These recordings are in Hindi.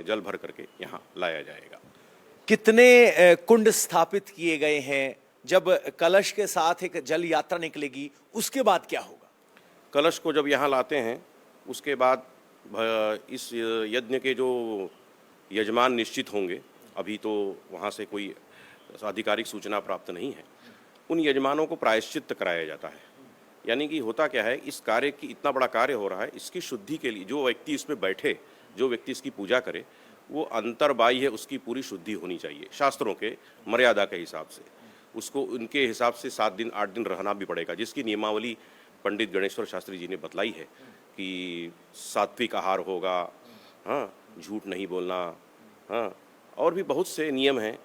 जल भर करके यहाँ लाया जाएगा। कितने कुंड स्थापित किए गए हैं? जब कलश के साथ एक जल यात्रा निकलेगी उसके बाद क्या होगा? कलश को जब यहाँ लाते हैं उसके बाद इस यज्ञ के जो यजमान निश्चित होंगे, अभी तो वहाँ से कोई आधिकारिक सूचना प्राप्त नहीं है, उन यजमानों को प्रायश्चित्त कराया जाता है। यानी कि होता क्या है, इस कार्य की इतना बड़ा कार्य हो रहा है, इसकी शुद्धि के लिए जो व्यक्ति इसमें बैठे, जो व्यक्ति इसकी पूजा करे, वो अंतर्बाह्य उसकी पूरी शुद्धि होनी चाहिए शास्त्रों के मर्यादा के हिसाब से। उसको उनके हिसाब से 7 दिन 8 दिन रहना भी पड़ेगा, जिसकी नियमावली पंडित गणेश्वर शास्त्री जी ने बतलाई है कि सात्विक आहार होगा, हाँ, झूठ नहीं बोलना, हाँ, और भी बहुत से नियम हैं।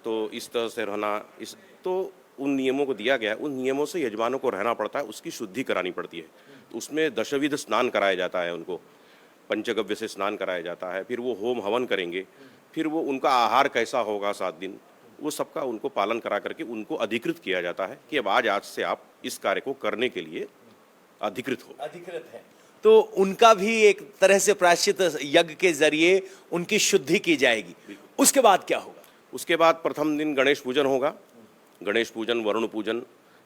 तो इस तरह से रहना, इस तो उन नियमों को दिया गया है, उन नियमों से यजमानों को रहना पड़ता है, उसकी शुद्धि करानी पड़ती है। तो उसमें दशविध स्नान कराया जाता है, उनको पंचगव्य से स्नान कराया जाता है, फिर वो होम हवन करेंगे, फिर वो उनका आहार कैसा होगा 7 दिन, वो सबका उनको पालन करा करके उनको अधिकृत किया जाता है कि अब आज से आप इस कार्य को करने के लिए अधिकृत है। तो उनका भी एक तरह से प्रायश्चित यज्ञ के जरिए उनकी शुद्धि की जाएगी। उसके बाद क्या होगा? उसके बाद प्रथम दिन गणेश पूजन होगा। गणेश पूजन, वरुण पूजन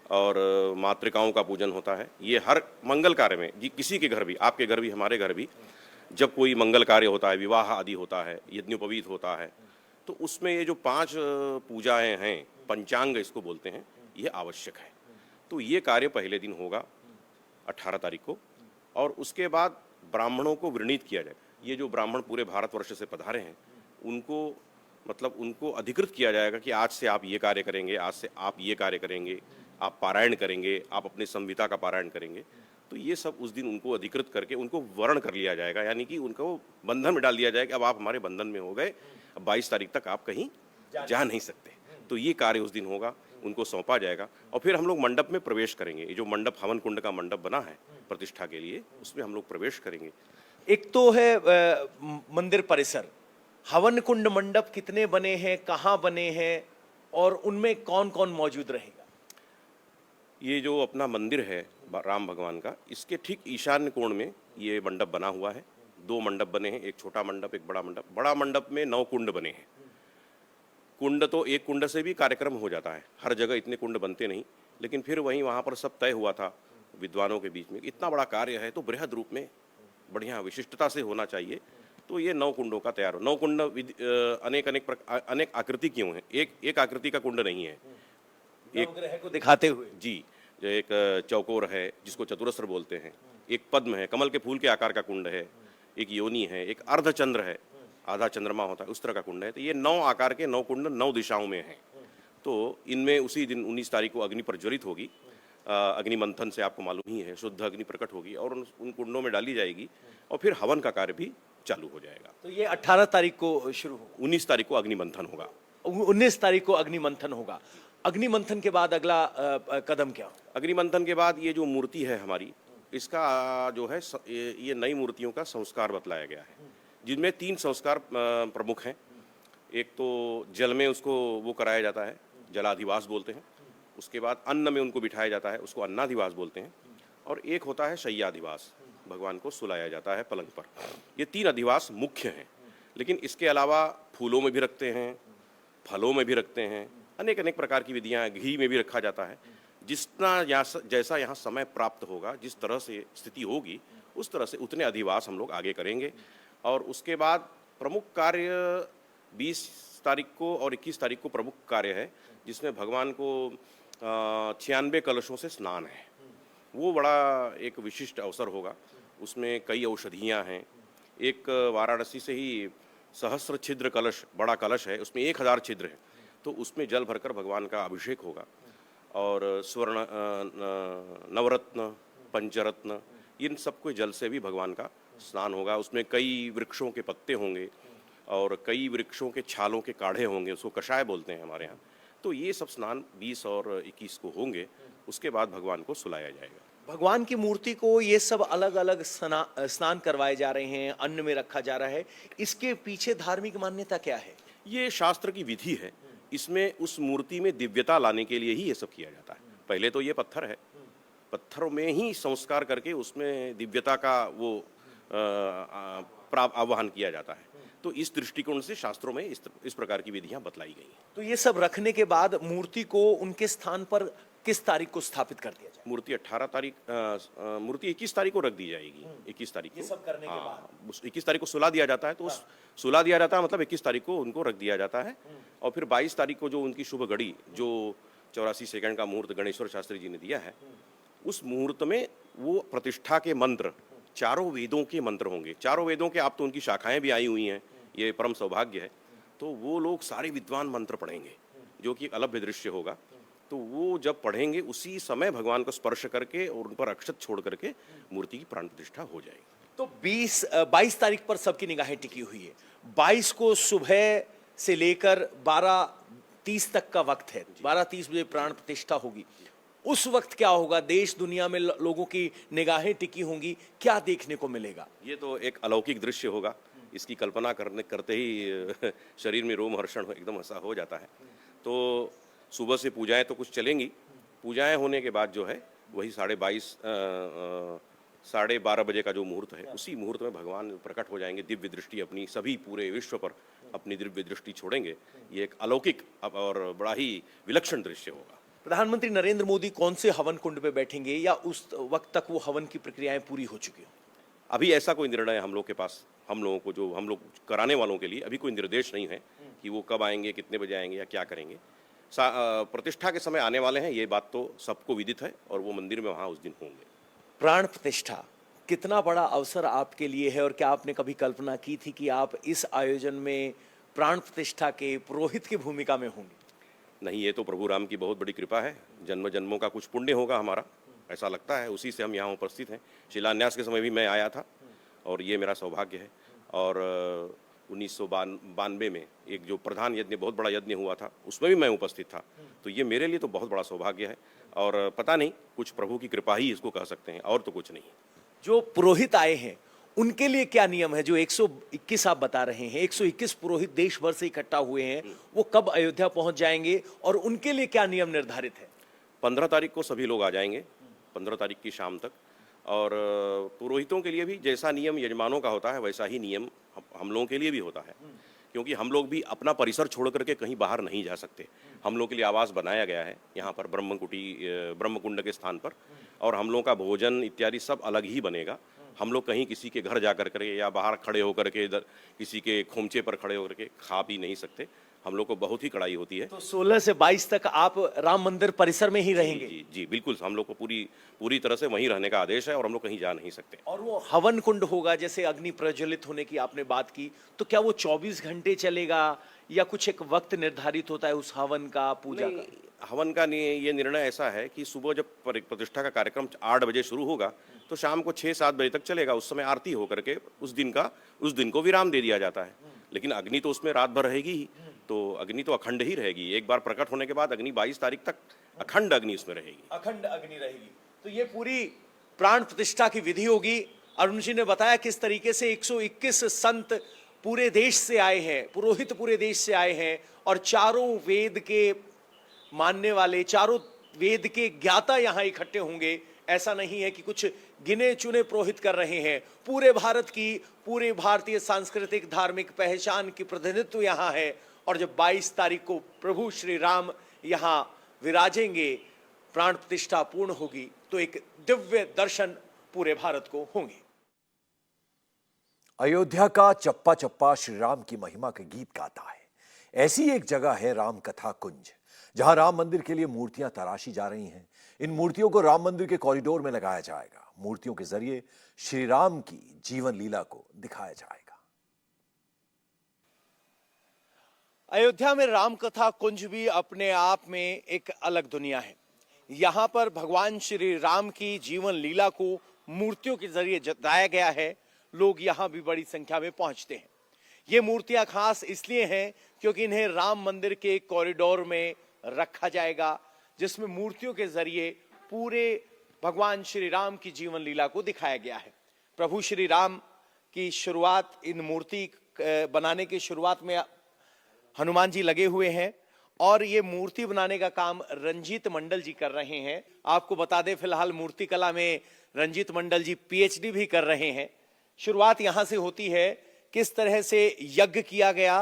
और मातृकाओं का पूजन होता है। ये हर मंगल कार्य में, किसी के घर भी, आपके घर भी, हमारे घर भी, जब कोई मंगल कार्य होता है, विवाह आदि होता है, यज्ञोपवीत होता है, तो उसमें ये जो 5 पूजाएं हैं, पंचांग इसको बोलते हैं, ये आवश्यक है। तो ये कार्य पहले दिन होगा 18 तारीख को, और उसके बाद ब्राह्मणों को वृणीत किया जाएगा। ये जो ब्राह्मण पूरे भारतवर्ष से पधारे हैं, उनको मतलब उनको अधिकृत किया जाएगा कि आज से आप ये कार्य करेंगे, आज से आप ये कार्य करेंगे, आप पारायण करेंगे, आप अपने संहिता का पारायण करेंगे। तो ये सब उस दिन उनको अधिकृत करके उनको वर्ण कर लिया जाएगा, यानी कि उनको बंधन में डाल दिया जाएगा। अब आप हमारे बंधन में हो गए, अब 22 तारीख तक आप कहीं जा नहीं सकते। तो ये कार्य उस दिन होगा, उनको सौंपा जाएगा, और फिर हम लोग मंडप में प्रवेश करेंगे। ये जो मंडप, हवन कुंड का मंडप बना है प्रतिष्ठा के लिए, उसमें हम लोग प्रवेश करेंगे। एक तो है मंदिर परिसर, हवन कुंड मंडप कितने बने हैं, कहाँ बने हैं, और उनमें कौन कौन मौजूद रहेगा? ये जो अपना मंदिर है राम भगवान का, इसके ठीक ईशान्य कोण में ये मंडप बना हुआ है। 2 मंडप बने हैं, एक छोटा मंडप, एक बड़ा मंडप। बड़ा मंडप में 9 कुंड बने हैं। कुंड तो एक कुंड से भी कार्यक्रम हो जाता है, हर जगह इतने कुंड बनते नहीं, लेकिन फिर वहीं वहाँ पर सब तय हुआ था विद्वानों के बीच में, इतना बड़ा कार्य है तो बृहद रूप में बढ़िया विशिष्टता से होना चाहिए। तो ये 9 कुंडों का तैयार हो। 9 कुंड अनेक आकृति क्यों है, एक आकृति का कुंड नहीं है, एक ग्रह को दिखाते हुए जी। जो एक चौकोर है जिसको चतुरस्र बोलते हैं, एक पद्म है, कमल के फूल के आकार का कुंड है, एक योनि है, एक अर्धचंद्र है, आधा चंद्रमा होता है, उस तरह का कुंड है। तो ये 9 आकार के 9 कुंड 9 दिशाओं में हैं। तो इनमें उसी दिन 19 तारीख को अग्नि प्रज्वलित होगी। अग्नि मंथन से आपको मालूम ही है, शुद्ध अग्नि प्रकट होगी और उन कुंडों में डाली जाएगी, और फिर हवन का कार्य भी चालू हो जाएगा। तो ये 18 तारीख को शुरू होगा। 19 तारीख को अग्नि मंथन होगा। 19 तारीख को अग्नि मंथन होगा। अग्नि मंथन के बाद अगला कदम क्या? अग्नि मंथन के बाद ये जो मूर्ति है हमारी, इसका जो है ये नई मूर्तियों का संस्कार बतलाया गया है, जिनमें 3 संस्कार प्रमुख हैं। एक तो जल में उसको वो कराया जाता है, जलाधिवास बोलते हैं। उसके बाद अन्न में उनको बिठाया जाता है, उसको अन्नाधिवास बोलते हैं। और एक होता है शय्याधिवास, भगवान को सुलाया जाता है पलंग पर। ये 3 अधिवास मुख्य हैं, लेकिन इसके अलावा फूलों में भी रखते हैं, फलों में भी रखते हैं, अनेक अनेक प्रकार की विधियाँ, घी में भी रखा जाता है। जितना जैसा यहाँ समय प्राप्त होगा, जिस तरह से स्थिति होगी, उस तरह से उतने अधिवास हम लोग आगे करेंगे। और उसके बाद प्रमुख कार्य 20 तारीख को और 21 तारीख को प्रमुख कार्य है, जिसमें भगवान को 96 कलशों से स्नान है। वो बड़ा एक विशिष्ट अवसर होगा। उसमें कई औषधियाँ हैं। एक वाराणसी से ही सहस्र छिद्र कलश, बड़ा कलश है, उसमें 1000 छिद्र है, तो उसमें जल भरकर भगवान का अभिषेक होगा। और स्वर्ण, नवरत्न, पंचरत्न, इन सबको जल से भी भगवान का स्नान होगा। उसमें कई वृक्षों के पत्ते होंगे और कई वृक्षों के छालों के काढ़े होंगे, उसको कषाय बोलते हैं हमारे यहाँ। तो ये सब स्नान 20 और 21 को होंगे। उसके बाद भगवान को सुलाया जाएगा। भगवान की मूर्ति को ये सब अलग अलग स्नान करवाए जा रहे हैं, अन्न में रखा जा रहा है, इसके पीछे धार्मिक मान्यता क्या है? ये शास्त्र की विधि है। इसमें उस मूर्ति में दिव्यता लाने के लिए ही ये सब किया जाता है। पहले तो ये पत्थर है, पत्थरों में ही संस्कार करके उसमें दिव्यता का वो आवाहन किया जाता है। तो इस दृष्टिकोण से शास्त्रों में इस प्रकार की विधियां बतलाई गई हैं। तो ये सब रखने के बाद मूर्ति को उनके स्थान पर किस तारीख को स्थापित कर दिया जाए? मूर्ति 18 तारीख मूर्ति 21 तारीख को रख दी जाएगी। 21 तारीख को ये सब करने के हाँ, बाद? उस 21 तारीख को सुला दिया जाता है, तो उस सुला दिया जाता है मतलब 21 तारीख को उनको रख दिया जाता है। और फिर 22 तारीख को जो उनकी शुभ घड़ी, जो 84 सेकंड का मुहूर्त गणेश्वर शास्त्री जी ने दिया है, उस मुहूर्त में वो प्रतिष्ठा के मंत्र, चारों वेदों के मंत्र होंगे। चारों वेदों के आप तो उनकी शाखाएं भी आई हुई हैं, ये परम सौभाग्य है। तो वो लोग सारे विद्वान मंत्र पढ़ेंगे, जो कि एक अलभ्य दृश्य होगा। तो वो जब पढ़ेंगे उसी समय भगवान को स्पर्श करके और उन पर अक्षत छोड़ करके मूर्ति की प्राण प्रतिष्ठा हो जाएगी। तो 22 तारीख पर सबकी निगाहें टिकी हुई है। 22 को सुबह से लेकर 12:30 तक का वक्त है। 12:30 बजे प्राण प्रतिष्ठा होगी। उस वक्त क्या होगा? देश दुनिया में लोगों की निगाहें टिकी होंगी, क्या देखने को मिलेगा? ये तो एक अलौकिक दृश्य होगा। इसकी कल्पना करते ही शरीर में रोमहर्षण एकदम ऐसा हो जाता है। तो सुबह से पूजाएं तो कुछ चलेंगी। पूजाएं होने के बाद जो है वही 12:30 बजे का जो मुहूर्त है, उसी मुहूर्त में भगवान प्रकट हो जाएंगे। दिव्य दृष्टि अपनी सभी पूरे विश्व पर अपनी दिव्य दृष्टि छोड़ेंगे। ये एक अलौकिक और बड़ा ही विलक्षण दृश्य होगा। प्रधानमंत्री नरेंद्र मोदी कौन से हवन कुंड पे बैठेंगे, या उस वक्त तक वो हवन की प्रक्रियाएं पूरी हो चुकी हो? अभी ऐसा कोई निर्णय हम लोग के पास, हम लोगों को, जो हम लोग कराने वालों के लिए अभी कोई निर्देश नहीं है कि वो कब आएंगे, कितने बजे आएंगे या क्या करेंगे। प्रतिष्ठा के समय आने वाले हैं, ये बात तो सबको विदित है, और वो मंदिर में वहाँ उस दिन होंगे। प्राण प्रतिष्ठा कितना बड़ा अवसर आपके लिए है, और क्या आपने कभी कल्पना की थी कि आप इस आयोजन में प्राण प्रतिष्ठा के पुरोहित की भूमिका में होंगे? नहीं, ये तो प्रभु राम की बहुत बड़ी कृपा है। जन्म जन्मों का कुछ पुण्य होगा हमारा, ऐसा लगता है। उसी से हम यहाँ उपस्थित हैं। शिलान्यास के समय भी मैं आया था, और ये मेरा सौभाग्य है। और 1992 में एक जो प्रधान यज्ञ, बहुत बड़ा यज्ञ हुआ था, उसमें भी मैं उपस्थित था। तो ये मेरे लिए तो बहुत बड़ा सौभाग्य है, और पता नहीं, कुछ प्रभु की कृपा ही इसको कह सकते हैं, और तो कुछ नहीं। जो पुरोहित आए हैं उनके लिए क्या नियम है? जो 121 आप बता रहे हैं, 121 पुरोहित देश भर से इकट्ठा हुए हैं, वो कब अयोध्या पहुंच जाएंगे और उनके लिए क्या नियम निर्धारित है? 15 तारीख को सभी लोग आ जाएंगे, 15 तारीख की शाम तक। और पुरोहितों के लिए भी जैसा नियम यजमानों का होता है, वैसा ही नियम हम लोगों के लिए भी होता है। क्योंकि हम लोग भी अपना परिसर छोड़ करके कहीं बाहर नहीं जा सकते। हम लोग के लिए आवास बनाया गया है यहाँ पर ब्रह्मकुंड के स्थान पर, और हम लोग का भोजन इत्यादि सब अलग ही बनेगा। हम लोग कहीं किसी के घर जा करके या बाहर खड़े होकर के किसी के खोमचे पर खड़े होकर के खा पी नहीं सकते। हम लोग को बहुत ही कड़ाई होती है। तो 16 से 22 तक आप राम मंदिर परिसर में ही रहेंगे? जी बिल्कुल, हम लोग को पूरी तरह से वहीं रहने का आदेश है, और हम लोग कहीं जा नहीं सकते। और वो हवन कुंड होगा, जैसे अग्नि प्रज्वलित होने की आपने बात की, तो क्या वो 24 घंटे चलेगा, या कुछ एक वक्त निर्धारित होता है उस हवन का, पूजा का? हवन का ये निर्णय ऐसा है कि सुबह जब प्रतिष्ठा का कार्यक्रम 8 बजे शुरू होगा, तो शाम को 6-7 बजे तक चलेगा। उस समय आरती होकर के उस दिन को विराम दे दिया जाता है। लेकिन अग्नि तो उसमें रात भर रहेगी ही, तो अग्नि तो अखंड ही रहेगी। एक बार प्रकट होने के बाद अग्नि 22 तारीख तक अखंड अग्नि उसमें रहेगी। अखंड अग्नि रहेगी। तो ये पूरी प्राण प्रतिष्ठा की विधि होगी। अरुण जी ने बताया किस तरीके से 121 संत पूरे देश से आए हैं, पुरोहित पूरे देश से आए हैं, और चारों वेद के मानने वाले, चारों वेद के ज्ञाता यहाँ इकट्ठे होंगे। ऐसा नहीं है कि कुछ गिने चुने पुरोहित कर रहे हैं। पूरे भारत की, पूरे भारतीय सांस्कृतिक धार्मिक पहचान की प्रतिनिधित्व यहाँ है। और जब 22 तारीख को प्रभु श्री राम यहाँ विराजेंगे, प्राण प्रतिष्ठा पूर्ण होगी, तो एक दिव्य दर्शन पूरे भारत को होंगे। अयोध्या का चप्पा चप्पा श्री राम की महिमा के गीत गाता है। ऐसी एक जगह है राम कथा कुंज, जहां राम मंदिर के लिए मूर्तियां तराशी जा रही हैं। इन मूर्तियों को राम मंदिर के कॉरिडोर में लगाया जाएगा। मूर्तियों के जरिए श्री राम की जीवन लीला को दिखाया जाएगा। अयोध्या में राम कथा कुंज भी अपने आप में एक अलग दुनिया है। यहाँ पर भगवान श्री राम की जीवन लीला को मूर्तियों के जरिए जताया गया है। लोग यहाँ भी बड़ी संख्या में पहुंचते हैं। ये मूर्तियां खास इसलिए हैं क्योंकि इन्हें राम मंदिर के कॉरिडोर में रखा जाएगा, जिसमें मूर्तियों के जरिए पूरे भगवान श्री राम की जीवन लीला को दिखाया गया है। प्रभु श्री राम की शुरुआत, इन मूर्ति बनाने की शुरुआत में हनुमान जी लगे हुए हैं, और ये मूर्ति बनाने का काम रंजीत मंडल जी कर रहे हैं। आपको बता दें, फिलहाल मूर्ति कला में रंजीत मंडल जी PhD भी कर रहे हैं। शुरुआत यहां से होती है किस तरह से यज्ञ किया गया,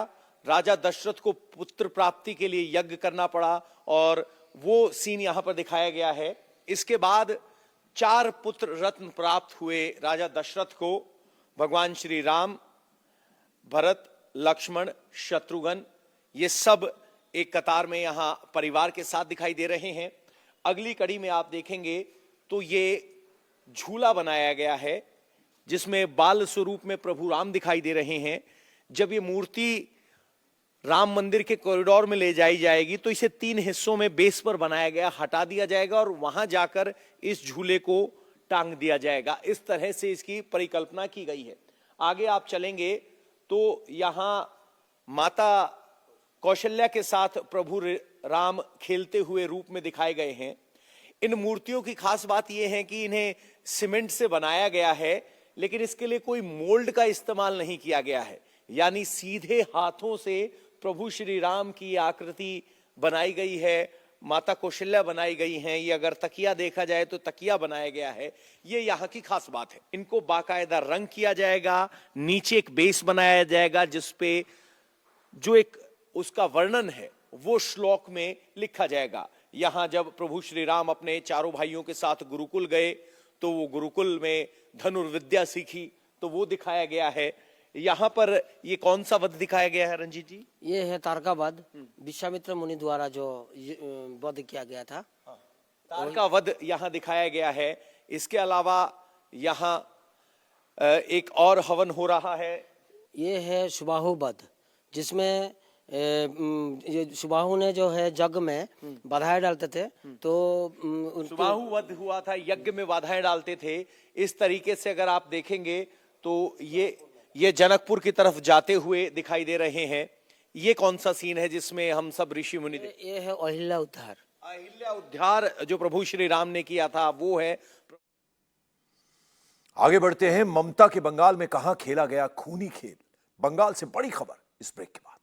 राजा दशरथ को पुत्र प्राप्ति के लिए यज्ञ करना पड़ा और वो सीन यहां पर दिखाया गया है। इसके बाद 4 पुत्र रत्न प्राप्त हुए राजा दशरथ को, भगवान श्री राम, भरत, लक्ष्मण, शत्रुघ्न, ये सब एक कतार में यहां परिवार के साथ दिखाई दे रहे हैं। अगली कड़ी में आप देखेंगे तो ये झूला बनाया गया है जिसमें बाल स्वरूप में प्रभु राम दिखाई दे रहे हैं। जब ये मूर्ति राम मंदिर के कॉरिडोर में ले जाई जाएगी तो इसे 3 हिस्सों में बेस पर बनाया गया, हटा दिया जाएगा और वहां जाकर इस झूले को टांग दिया जाएगा। इस तरह से इसकी परिकल्पना की गई है। आगे आप चलेंगे तो यहां माता कौशल्या के साथ प्रभु राम खेलते हुए रूप में दिखाए गए हैं। इन मूर्तियों की खास बात यह है कि इन्हें सीमेंट से बनाया गया है, लेकिन इसके लिए कोई मोल्ड का इस्तेमाल नहीं किया गया है, यानी सीधे हाथों से प्रभु श्री राम की आकृति बनाई गई है, माता कौशल्या बनाई गई हैं। ये अगर तकिया देखा जाए तो तकिया बनाया गया है। ये यहाँ की खास बात है। इनको बाकायदा रंग किया जाएगा, नीचे एक बेस बनाया जाएगा जिसपे जो एक उसका वर्णन है वो श्लोक में लिखा जाएगा। यहां जब प्रभु श्री राम अपने चारों भाइयों के साथ गुरुकुल गए तो वो गुरुकुल में धनुर्विद्या सीखी तो वो दिखाया गया है। यहाँ पर ये कौन सा वध दिखाया गया है रंजीत जी? ये है तारका वध, विश्वामित्र मुनि द्वारा जो वध किया गया था। तारका वध यहाँ दिखाया गया है। इसके अलावा यहाँ एक और हवन हो रहा है। ये है सुबाहु वध, जिसमें ये सुबाहु ने जो है यज्ञ में बाधाएं डालते थे तो सुबाहु वध हुआ था, यज्ञ में बाधाएं डालते थे। इस तरीके से अगर आप देखेंगे तो ये जनकपुर की तरफ जाते हुए दिखाई दे रहे हैं। ये कौन सा सीन है जिसमें हम सब ऋषि मुनि? ये है अहिल्या उद्धार। अहिल्या उद्धार जो प्रभु श्री राम ने किया था वो है। आगे बढ़ते हैं। ममता के बंगाल में कहां खेला गया खूनी खेल, बंगाल से बड़ी खबर इस ब्रेक के बाद।